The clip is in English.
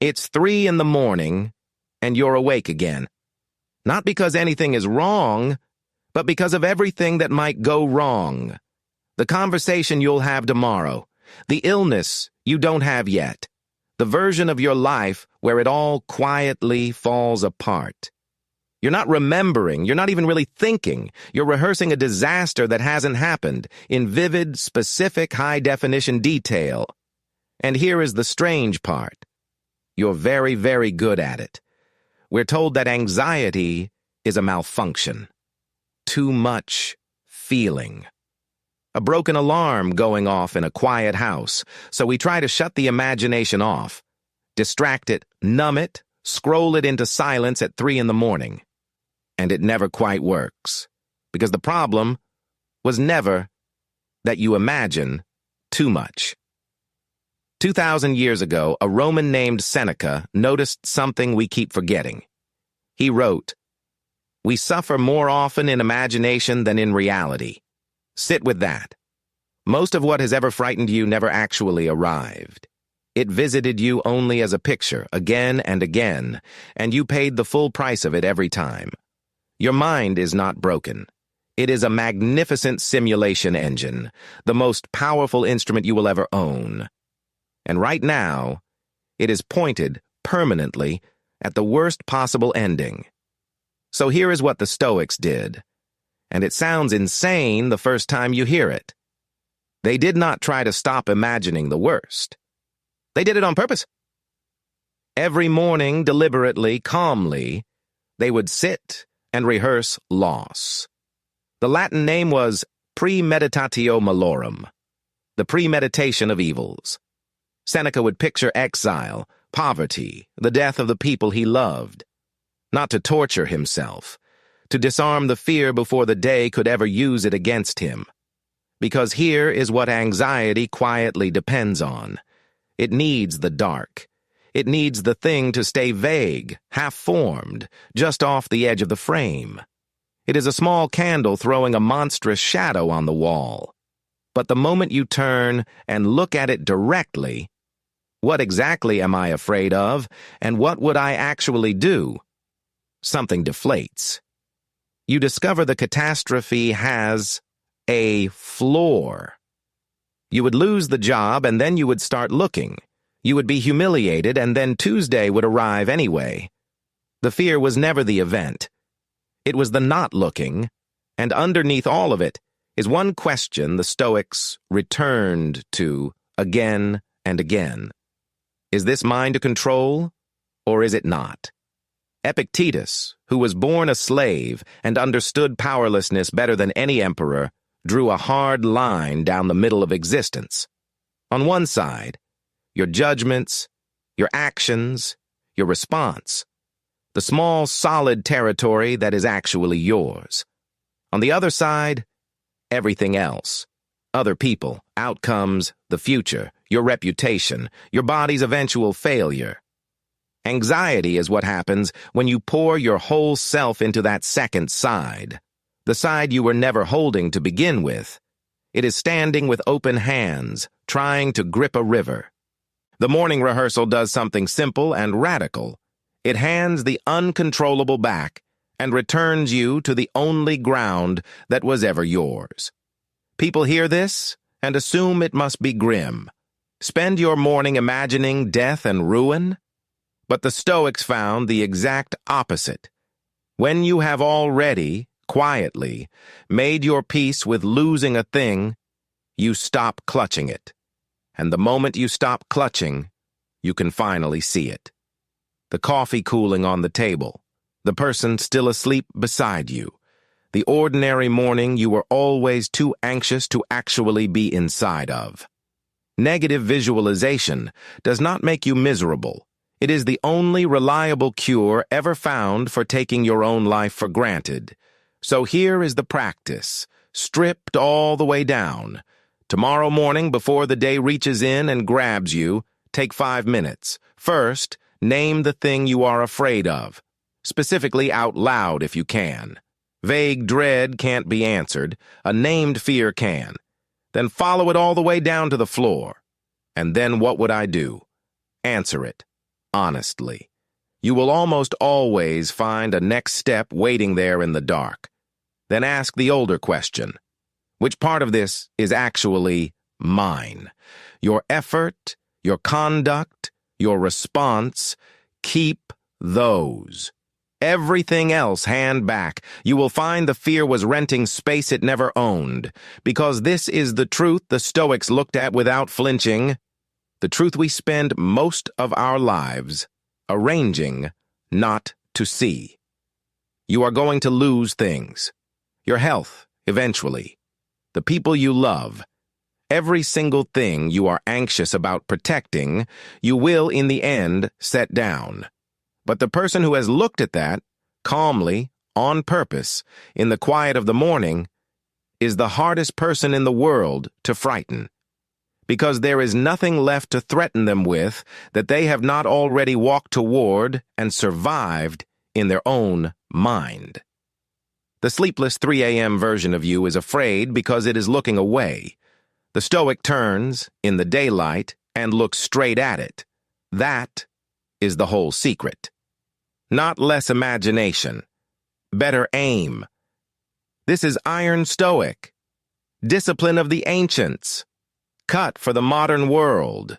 It's 3 in the morning, and you're awake again. Not because anything is wrong, but because of everything that might go wrong. The conversation you'll have tomorrow, the illness you don't have yet, the version of your life where it all quietly falls apart. You're not remembering, you're not even really thinking. You're rehearsing a disaster that hasn't happened in vivid, specific, high-definition detail. And here is the strange part. You're very, very good at it. We're told that anxiety is a malfunction. Too much feeling. A broken alarm going off in a quiet house, so we try to shut the imagination off, distract it, numb it, scroll it into silence at 3 in the morning. And it never quite works, because the problem was never that you imagine too much. 2,000 years ago, a Roman named Seneca noticed something we keep forgetting. He wrote, "We suffer more often in imagination than in reality." Sit with that. Most of what has ever frightened you never actually arrived. It visited you only as a picture, again and again, and you paid the full price of it every time. Your mind is not broken. It is a magnificent simulation engine, the most powerful instrument you will ever own. And right now, it is pointed permanently at the worst possible ending. So here is what the Stoics did, and it sounds insane the first time you hear it. They did not try to stop imagining the worst. They did it on purpose. Every morning, deliberately, calmly, they would sit and rehearse loss. The Latin name was Premeditatio malorum, the premeditation of evils. Seneca would picture exile, poverty, the death of the people he loved. Not to torture himself, to disarm the fear before the day could ever use it against him. Because here is what anxiety quietly depends on. It needs the dark. It needs the thing to stay vague, half-formed, just off the edge of the frame. It is a small candle throwing a monstrous shadow on the wall. But the moment you turn and look at it directly, what exactly am I afraid of, and what would I actually do? Something deflates. You discover the catastrophe has a floor. You would lose the job, and then you would start looking. You would be humiliated, and then Tuesday would arrive anyway. The fear was never the event. It was the not looking, and underneath all of it is one question the Stoics returned to again and again. Is this mine to control, or is it not? Epictetus, who was born a slave and understood powerlessness better than any emperor, drew a hard line down the middle of existence. On one side, your judgments, your actions, your response, the small, solid territory that is actually yours. On the other side, everything else. Other people, outcomes, the future, your reputation, your body's eventual failure. Anxiety is what happens when you pour your whole self into that second side, the side you were never holding to begin with. It is standing with open hands, trying to grip a river. The morning rehearsal does something simple and radical. It hands the uncontrollable back and returns you to the only ground that was ever yours. People hear this and assume it must be grim. Spend your morning imagining death and ruin? But the Stoics found the exact opposite. When you have already, quietly, made your peace with losing a thing, you stop clutching it. And the moment you stop clutching, you can finally see it. The coffee cooling on the table, the person still asleep beside you, the ordinary morning you were always too anxious to actually be inside of. Negative visualization does not make you miserable. It is the only reliable cure ever found for taking your own life for granted. So here is the practice, stripped all the way down. Tomorrow morning, before the day reaches in and grabs you, take 5 minutes. First, name the thing you are afraid of, specifically out loud if you can. Vague dread can't be answered. A named fear can. Then follow it all the way down to the floor. And then what would I do? Answer it. honestly. You will almost always find a next step waiting there in the dark. Then ask the older question. Which part of this is actually mine? Your effort, your conduct, your response, keep those. Everything else hand back. You will find the fear was renting space it never owned, because this is the truth the Stoics looked at without flinching, the truth we spend most of our lives arranging not to see. You are going to lose things. Your health, eventually. The people you love. Every single thing you are anxious about protecting, you will, in the end, set down. But the person who has looked at that, calmly, on purpose, in the quiet of the morning, is the hardest person in the world to frighten. Because there is nothing left to threaten them with that they have not already walked toward and survived in their own mind. The sleepless 3 a.m. version of you is afraid because it is looking away. The Stoic turns, in the daylight, and looks straight at it. That is the whole secret. Not less imagination. Better aim. This is iron Stoic. Discipline of the ancients. Cut for the modern world.